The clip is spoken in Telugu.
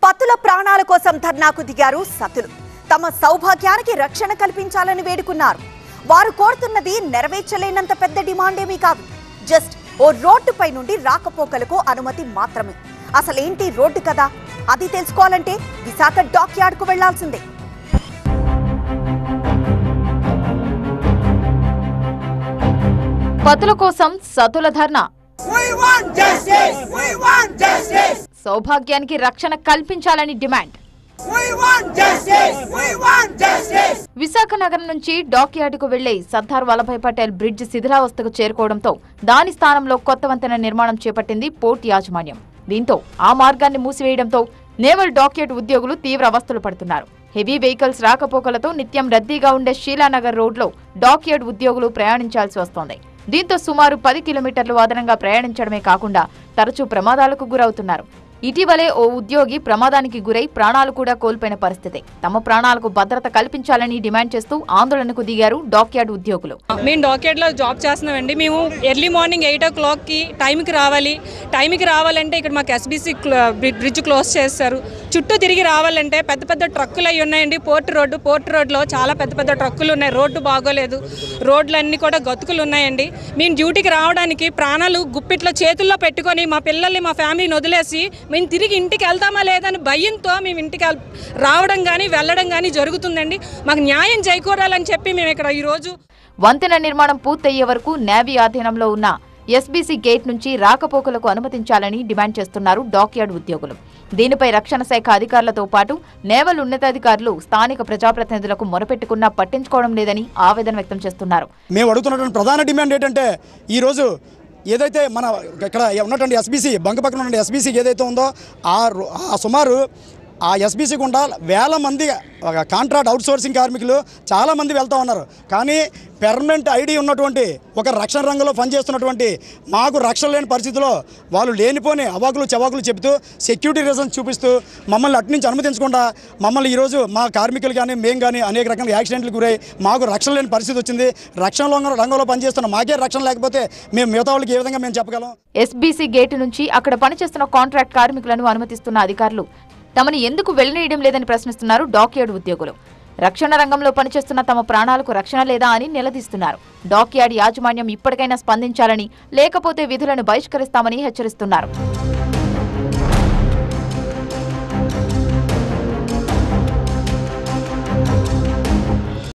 పతుల ప్రాణాల కోసం ధర్నాకు దిగారు సతులు. తమ సౌభాగ్యానికి రక్షణ కల్పించాలని వేడుకున్నారు. వారు కోరుతున్నది నెరవేర్చలేనంత పెద్ద డిమాండ్ ఏమీ కాదు. జస్ట్ ఓ రోడ్డుపై నుండి రాకపోకలకు అనుమతి మాత్రమే. అసలేంటి రోడ్డు కదా, అది తెలుసుకోవాలంటే విశాఖ డాక్ యార్డ్ కు వెళ్లాల్సిందే. పతుల కోసం సతుల ధర్నా. సౌభాగ్యానికి రక్షణ కల్పించాలని డిమాండ్. విశాఖ నగరం నుంచి డాక్ యార్డుకు వెళ్లే సర్దార్ వల్లభాయ్ పటేల్ బ్రిడ్జ్ శిథిలావస్థకు చేరుకోవడంతో దాని స్థానంలో కొత్త వంతెన నిర్మాణం చేపట్టింది పోర్ట్ యాజమాన్యం. దీంతో ఆ మార్గాన్ని మూసివేయడంతో నేవల్ డాక్ యార్డ్ ఉద్యోగులు తీవ్ర అవస్థలు పడుతున్నారు. హెవీ వెహికల్స్ రాకపోకలతో నిత్యం రద్దీగా ఉండే షీలానగర్ రోడ్లో డాక్ యార్డ్ ఉద్యోగులు ప్రయాణించాల్సి వస్తోంది. దీంతో సుమారు 10 కిలోమీటర్లు అదనంగా ప్రయాణించడమే కాకుండా తరచూ ప్రమాదాలకు గురవుతున్నారు. ఇటీవలే ఓ ఉద్యోగి ప్రమాదానికి గురై ప్రాణాలు కూడా కోల్పోయిన పరిస్థితి. తమ ప్రాణాలకు భద్రత కల్పించాలని డిమాండ్ చేస్తూ ఆందోళనకు దిగారు డాక్ యార్డ్ ఉద్యోగులు. మేము డాక్ యార్డ్ లో జాబ్ చేస్తున్నామండి. మేము ఎర్లీ మార్నింగ్ 8 o'clock కి టైంకి రావాలి. టైంకి రావాలంటే ఇక్కడ మాకు ఎస్బీసీ బ్రిడ్జ్ క్లోజ్ చేస్తారు. చుట్టూ తిరిగి రావాలంటే పెద్ద పెద్ద ట్రక్కులు అవి ఉన్నాయండి. పోర్ట్ రోడ్లో చాలా పెద్ద పెద్ద ట్రక్కులు ఉన్నాయి. రోడ్డు బాగోలేదు. రోడ్లన్నీ కూడా గతుకులు ఉన్నాయండి. మేము డ్యూటీకి రావడానికి ప్రాణాలు గుప్పిట్లో చేతుల్లో పెట్టుకొని మా పిల్లల్ని మా ఫ్యామిలీని వదిలేసి మేము తిరిగి ఇంటికి వెళ్తామా లేదని భయంతో మేము ఇంటికి రావడం కానీ వెళ్ళడం కానీ జరుగుతుందండి. మాకు న్యాయం చేకూరాలని చెప్పి మేము ఇక్కడ ఈరోజు వంతెన నిర్మాణం పూర్తయ్యే వరకు నేవీ ఆధీనంలో ఉన్న ఎస్బీసీ గేట్ నుంచి రాకపోకలకు అనుమతించాలని డిమాండ్ చేస్తున్నారు డాక్ యార్డ్ ఉద్యోగులు. దీనిపై రక్షణ శాఖ అధికారులతో పాటు నేవల్ ఉన్నతాధికారులు స్థానిక ప్రజాప్రతినిధులకు మొరపెట్టుకున్నా పట్టించుకోవడం లేదని ఆవేదన వ్యక్తం చేస్తున్నారు. మేము అడుగుతున్నటువంటి ప్రధాన డిమాండ్ ఏంటంటే, ఈరోజు ఏదైతే మన ఇక్కడ ఉన్నటువంటి ఎస్బీసీ బంక పక్కన ఉన్న ఎస్బీసీ ఏదైతే ఉందో ఆ సుమారు ఆ ఎస్బీసీ గుండా వేల మంది కాంట్రాక్ట్ అవుట్సోర్సింగ్ కార్మికులు చాలామంది వెళ్తూ ఉన్నారు. కానీ పెర్మనెంట్ ఐడి ఉన్నటువంటి ఒక రక్షణ రంగంలో పనిచేస్తున్నటువంటి మాకు రక్షణ లేని పరిస్థితిలో వాళ్ళు లేనిపోని అవాకులు చవాకులు చెబుతూ సెక్యూరిటీ రీజన్స్ చూపిస్తూ మమ్మల్ని అటు నుంచి అనుమతించకుండా మమ్మల్ని ఈరోజు మా కార్మికులు కానీ మేము కానీ అనేక రకాల యాక్సిడెంట్లు గురై మాకు రక్షణ లేని పరిస్థితి వచ్చింది. రక్షణ రంగంలో పనిచేస్తున్న మాకే రక్షణ లేకపోతే మేము మిగతా వాళ్ళకి ఏ విధంగా మేము చెప్పగలం? ఎస్బీసీ గేటు నుంచి అక్కడ పనిచేస్తున్న కాంట్రాక్ట్ కార్మికులను అనుమతిస్తున్న అధికారులు తమను ఎందుకు వెళ్లనీయడం లేదని ప్రశ్నిస్తున్నారు డాక్ యార్డ్ ఉద్యోగులు. రక్షణ రంగంలో పనిచేస్తున్న తమ ప్రాణాలకు రక్షణ లేదా అని నిలదీస్తున్నారు. డాక్ యార్డ్ యాజమాన్యం ఇప్పటికైనా స్పందించాలని, లేకపోతే విధులను బహిష్కరిస్తామని హెచ్చరిస్తున్నారు.